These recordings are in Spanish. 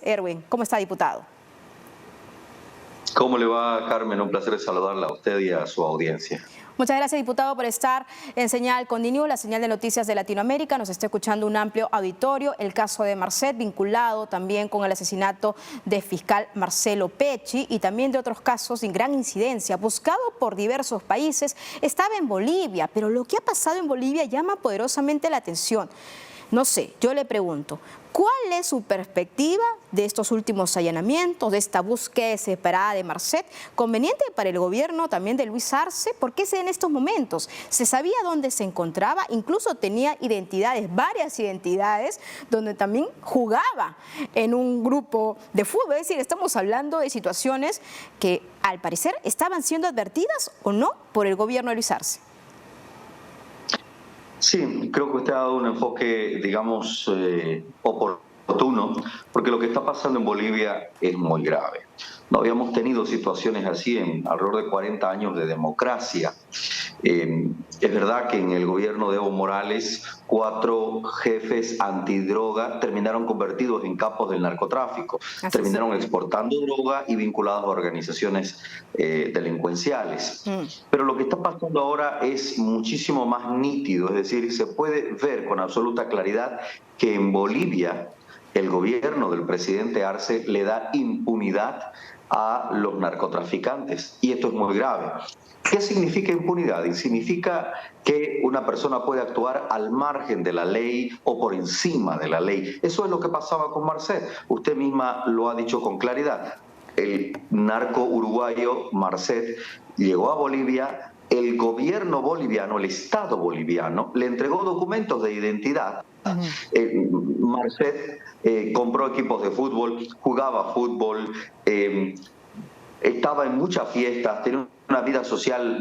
Erwin, ¿cómo está, diputado? ¿Cómo le va, Carmen? Un placer saludarla a usted y a su audiencia. Muchas gracias, diputado, por estar en Señal Continua, la señal de noticias de Latinoamérica. Nos está escuchando un amplio auditorio. El caso de Marcet, vinculado también con el asesinato del fiscal Marcelo Pecci y también de otros casos sin gran incidencia, buscado por diversos países. Estaba en Bolivia, pero lo que ha pasado en Bolivia llama poderosamente la atención. No sé, yo le pregunto, ¿cuál es su perspectiva de estos últimos allanamientos, de esta búsqueda desesperada de Marcet, conveniente para el gobierno también de Luis Arce? ¿Por qué en estos momentos se sabía dónde se encontraba? Incluso tenía identidades, varias identidades, donde también jugaba en un grupo de fútbol. Es decir, estamos hablando de situaciones que al parecer estaban siendo advertidas o no por el gobierno de Luis Arce. Sí, creo que usted ha dado un enfoque, digamos, oportuno, porque lo que está pasando en Bolivia es muy grave. No habíamos tenido situaciones así en alrededor de 40 años de democracia. Es verdad que en el gobierno de Evo Morales, 4 jefes antidroga terminaron convertidos en capos del narcotráfico, terminaron exportando droga y vinculados a organizaciones delincuenciales. Pero lo que está pasando ahora es muchísimo más nítido, es decir, se puede ver con absoluta claridad que en Bolivia el gobierno del presidente Arce le da impunidad a los narcotraficantes, y esto es muy grave. ¿Qué significa impunidad? Y significa que una persona puede actuar al margen de la ley o por encima de la ley. Eso es lo que pasaba con Marcet. Usted misma lo ha dicho con claridad. El narco uruguayo Marcet llegó a Bolivia, el gobierno boliviano, el Estado boliviano, le entregó documentos de identidad. Marcet compró equipos de fútbol, jugaba fútbol, estaba en muchas fiestas, tenía una vida social,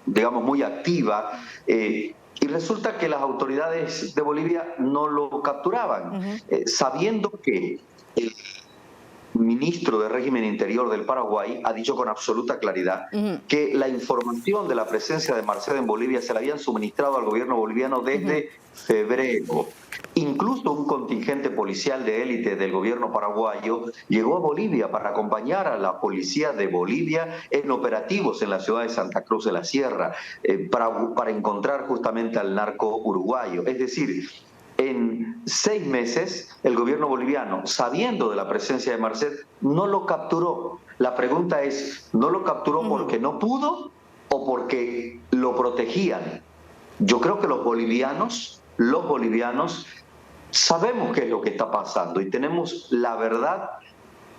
digamos, muy activa, y resulta que las autoridades de Bolivia no lo capturaban, sabiendo que el ministro de régimen interior del Paraguay ha dicho con absoluta claridad que la información de la presencia de Marcet en Bolivia se la habían suministrado al gobierno boliviano desde febrero. Incluso un contingente policial de élite del gobierno paraguayo llegó a Bolivia para acompañar a la policía de Bolivia en operativos en la ciudad de Santa Cruz de la Sierra, para encontrar justamente al narco uruguayo. Es decir, en 6 meses, el gobierno boliviano, sabiendo de la presencia de Marcet, no lo capturó. La pregunta es, ¿no lo capturó porque no pudo o porque lo protegían? Yo creo que los bolivianos sabemos qué es lo que está pasando y tenemos la verdad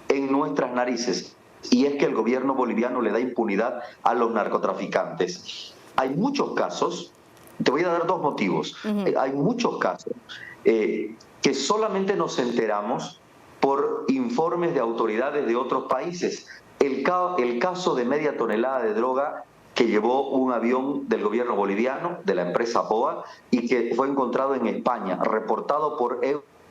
en nuestras narices. Y es que el gobierno boliviano le da impunidad a los narcotraficantes. Hay muchos casos. Te voy a dar 2 motivos. Hay muchos casos que solamente nos enteramos por informes de autoridades de otros países. El caso de media tonelada de droga que llevó un avión del gobierno boliviano, de la empresa BOA, y que fue encontrado en España, reportado por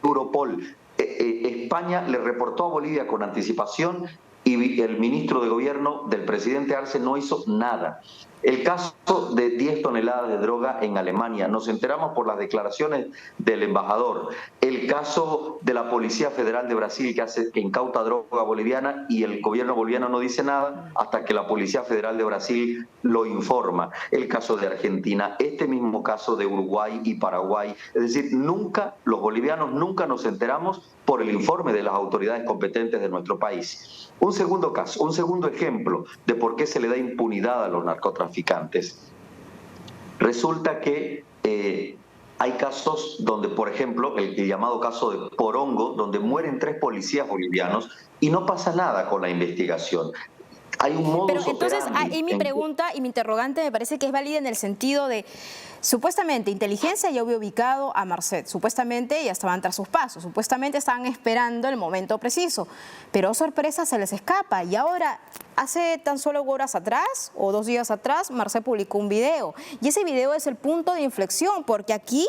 Europol. España le reportó a Bolivia con anticipación y el ministro de gobierno del presidente Arce no hizo nada. El caso de 10 toneladas de droga en Alemania, nos enteramos por las declaraciones del embajador. El caso de la Policía Federal de Brasil que incauta droga boliviana y el gobierno boliviano no dice nada hasta que la Policía Federal de Brasil lo informa. El caso de Argentina, este mismo caso de Uruguay y Paraguay. Es decir, los bolivianos nunca nos enteramos por el informe de las autoridades competentes de nuestro país. Un segundo caso, un segundo ejemplo de por qué se le da impunidad a los narcotraficantes. Resulta que hay casos donde, por ejemplo, el llamado caso de Porongo, donde mueren 3 policías bolivianos y no pasa nada con la investigación. Hay un modus Pero entonces, operandi. ahí mi pregunta y mi interrogante me parece que es válida en el sentido de, supuestamente, inteligencia ya había ubicado a Marcet, supuestamente ya estaban tras sus pasos, supuestamente estaban esperando el momento preciso, pero sorpresa, se les escapa. Y ahora, hace tan solo horas atrás o 2 días atrás, Marcet publicó un video, y ese video es el punto de inflexión, porque aquí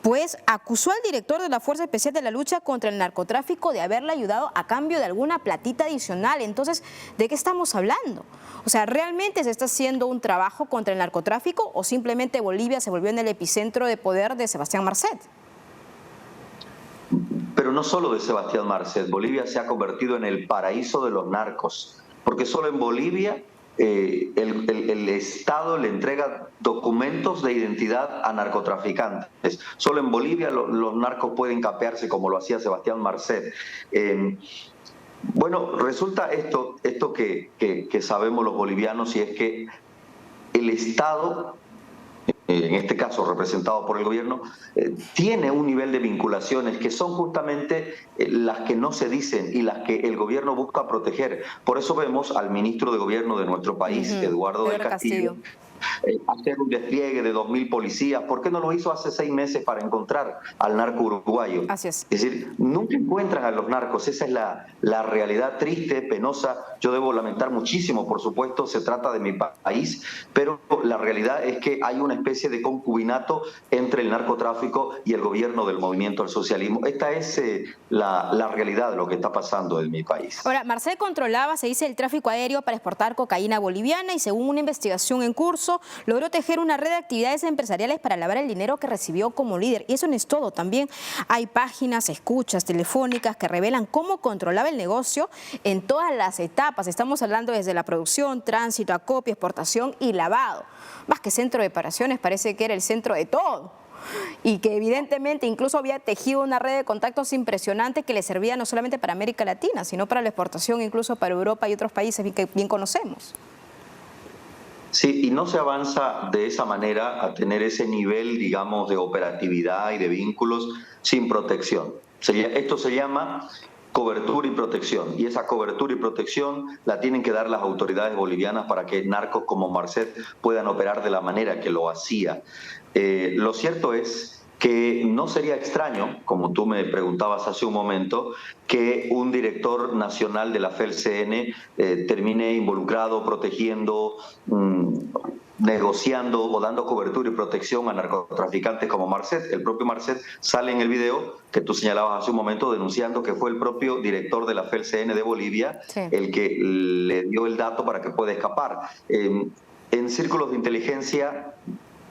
pues acusó al director de la Fuerza Especial de la Lucha contra el Narcotráfico de haberle ayudado a cambio de alguna platita adicional. Entonces, ¿de qué estamos hablando? O sea, ¿realmente se está haciendo un trabajo contra el narcotráfico o simplemente Bolivia se volvió en el epicentro de poder de Sebastián Marcet? Pero pero no solo de Sebastián Marcet. Bolivia se ha convertido en el paraíso de los narcos, porque solo en Bolivia el Estado le entrega documentos de identidad a narcotraficantes. Solo en Bolivia los narcos pueden capearse como lo hacía Sebastián Marcet. Bueno, resulta esto que sabemos los bolivianos, y es que el Estado, en este caso representado por el gobierno, tiene un nivel de vinculaciones que son justamente las que no se dicen y las que el gobierno busca proteger. Por eso vemos al ministro de Gobierno de nuestro país, Eduardo del Castillo, hacer un despliegue de 2.000 policías. ¿Por qué no lo hizo hace 6 meses para encontrar al narco uruguayo? Así es. Es decir, nunca encuentran a los narcos. Esa es la realidad triste, penosa. Yo debo lamentar muchísimo, por supuesto, se trata de mi país, pero la realidad es que hay una especie de concubinato entre el narcotráfico y el gobierno del movimiento al socialismo. Esta es la realidad de lo que está pasando en mi país. Ahora, Marcet controlaba, se dice, el tráfico aéreo para exportar cocaína boliviana y, según una investigación en curso, logró tejer una red de actividades empresariales para lavar el dinero que recibió como líder. Y eso no es todo, también hay páginas, escuchas telefónicas que revelan cómo controlaba el negocio en todas las etapas. Estamos hablando desde la producción, tránsito, acopio, exportación y lavado. Más que centro de operaciones, parece que era el centro de todo. Y que evidentemente incluso había tejido una red de contactos impresionante que le servía no solamente para América Latina, sino para la exportación, incluso para Europa y otros países que bien conocemos. Sí, y no se avanza de esa manera a tener ese nivel, digamos, de operatividad y de vínculos sin protección. Esto se llama cobertura y protección, y esa cobertura y protección la tienen que dar las autoridades bolivianas para que narcos como Marcet puedan operar de la manera que lo hacía. Lo cierto es que no sería extraño, como tú me preguntabas hace un momento, que un director nacional de la FELCN termine involucrado, protegiendo, negociando o dando cobertura y protección a narcotraficantes como Marcet. El propio Marcet sale en el video que tú señalabas hace un momento denunciando que fue el propio director de la FELCN de Bolivia, sí, el que le dio el dato para que pueda escapar. En círculos de inteligencia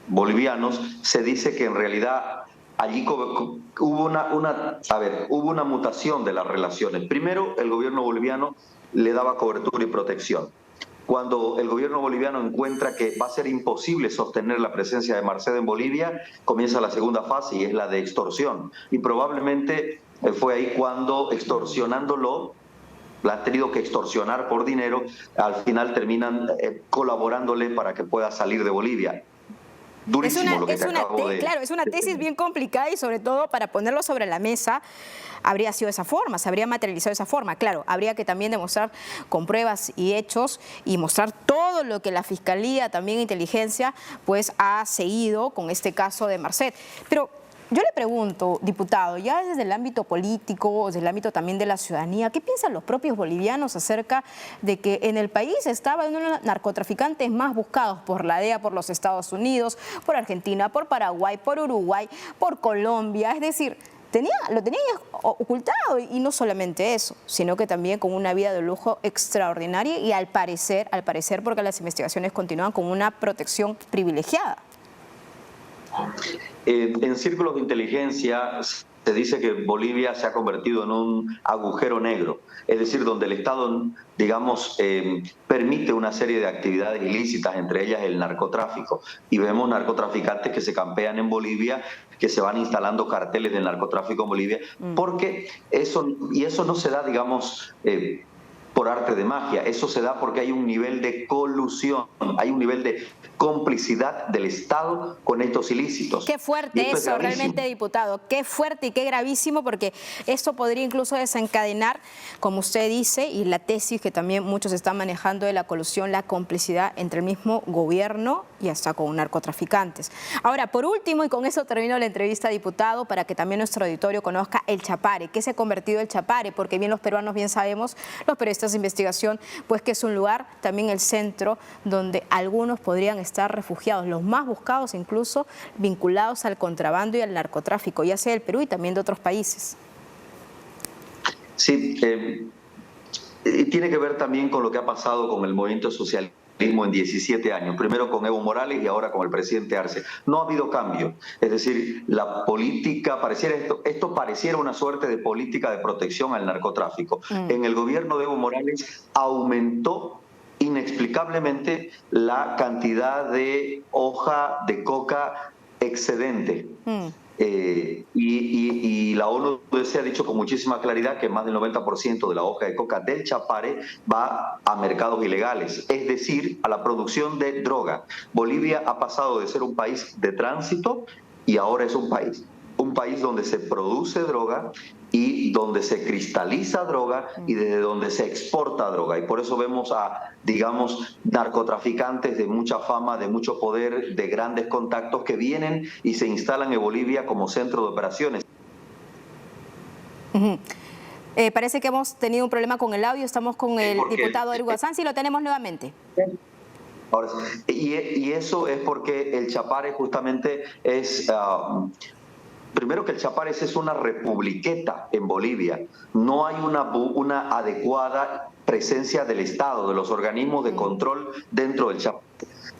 bolivianos se dice que en realidad allí hubo una mutación de las relaciones. Primero, el gobierno boliviano le daba cobertura y protección. Cuando el gobierno boliviano encuentra que va a ser imposible sostener la presencia de Marcet en Bolivia, comienza la segunda fase, y es la de extorsión. Y probablemente fue ahí cuando, extorsionándolo, la han tenido que extorsionar por dinero, al final terminan colaborándole para que pueda salir de Bolivia. Durísimo lo que te acabo de... Claro, es una tesis bien complicada, y sobre todo para ponerlo sobre la mesa habría sido de esa forma, se habría materializado de esa forma. Claro, habría que también demostrar con pruebas y hechos y mostrar todo lo que la Fiscalía, también Inteligencia, pues ha seguido con este caso de Marcet. Pero yo le pregunto, diputado, ya desde el ámbito político, desde el ámbito también de la ciudadanía, ¿qué piensan los propios bolivianos acerca de que en el país estaban uno de los narcotraficantes más buscados por la DEA, por los Estados Unidos, por Argentina, por Paraguay, por Uruguay, por Colombia? Es decir, lo tenían ocultado, y no solamente eso, sino que también con una vida de lujo extraordinaria y al parecer, porque las investigaciones continúan, con una protección privilegiada. En círculos de inteligencia se dice que Bolivia se ha convertido en un agujero negro, es decir, donde el Estado, digamos, permite una serie de actividades ilícitas, entre ellas el narcotráfico. Y vemos narcotraficantes que se campean en Bolivia, que se van instalando carteles del narcotráfico en Bolivia, porque eso no se da, digamos, por arte de magia. Eso se da porque hay un nivel de colusión, hay un nivel de complicidad del Estado con estos ilícitos. Qué fuerte eso, realmente, diputado, qué fuerte y qué gravísimo, porque esto podría incluso desencadenar, como usted dice, y la tesis que también muchos están manejando de la colusión, la complicidad entre el mismo gobierno y hasta con narcotraficantes. Ahora, por último, y con eso termino la entrevista, diputado, para que también nuestro auditorio conozca el Chapare. ¿Qué se ha convertido el Chapare? Porque bien los peruanos bien sabemos, los periodistas de investigación, pues que es un lugar, también el centro, donde algunos podrían estar refugiados, los más buscados incluso, vinculados al contrabando y al narcotráfico, ya sea del Perú y también de otros países. Sí, tiene que ver también con lo que ha pasado con el movimiento socialista en 17 años, primero con Evo Morales y ahora con el presidente Arce. No ha habido cambio. Es decir, la política, esto pareciera una suerte de política de protección al narcotráfico. En el gobierno de Evo Morales aumentó inexplicablemente la cantidad de hoja de coca excedente. Y la ONU se ha dicho con muchísima claridad que más del 90% de la hoja de coca del Chapare va a mercados ilegales, es decir, a la producción de droga. Bolivia ha pasado de ser un país de tránsito y ahora es un país donde se produce droga y donde se cristaliza droga y desde donde se exporta droga. Y por eso vemos a, digamos, narcotraficantes de mucha fama, de mucho poder, de grandes contactos que vienen y se instalan en Bolivia como centro de operaciones. Parece que hemos tenido un problema con el audio. Estamos con el diputado Eric Huazán. Sí, lo tenemos nuevamente. Ahora, y eso es porque el Chapare justamente es... Primero que el Chapare es una republiqueta en Bolivia. No hay una adecuada presencia del Estado, de los organismos de control dentro del Chapare.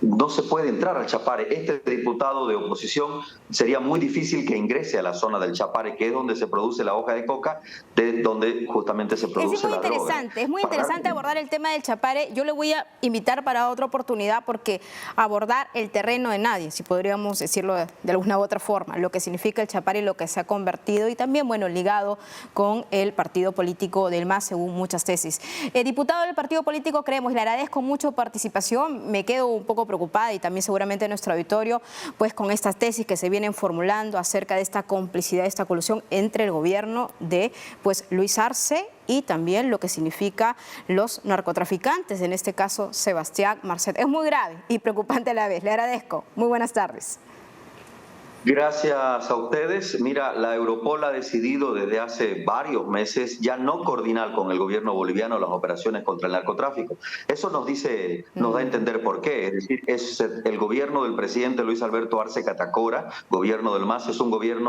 No se puede entrar al Chapare. Este diputado de oposición sería muy difícil que ingrese a la zona del Chapare, que es donde se produce la hoja de coca, de donde justamente se produce la droga. Es muy interesante abordar el tema del Chapare. Yo le voy a invitar para otra oportunidad porque abordar el terreno de nadie, si podríamos decirlo de alguna u otra forma, lo que significa el Chapare y lo que se ha convertido y también, bueno, ligado con el partido político del MAS, según muchas tesis. Diputado del partido político Creemos, le agradezco mucho participación. Me quedo un poco preocupada y también seguramente nuestro auditorio, pues con estas tesis que se vienen formulando acerca de esta complicidad, esta colusión entre el gobierno de pues Luis Arce y también lo que significa los narcotraficantes, en este caso Sebastián Marcet. Es muy grave y preocupante a la vez. Le agradezco. Muy buenas tardes. Gracias a ustedes. Mira, la Europol ha decidido desde hace varios meses ya no coordinar con el gobierno boliviano las operaciones contra el narcotráfico. Eso nos da a entender por qué. Es decir, el gobierno del presidente Luis Alberto Arce Catacora, gobierno del MAS, es un gobierno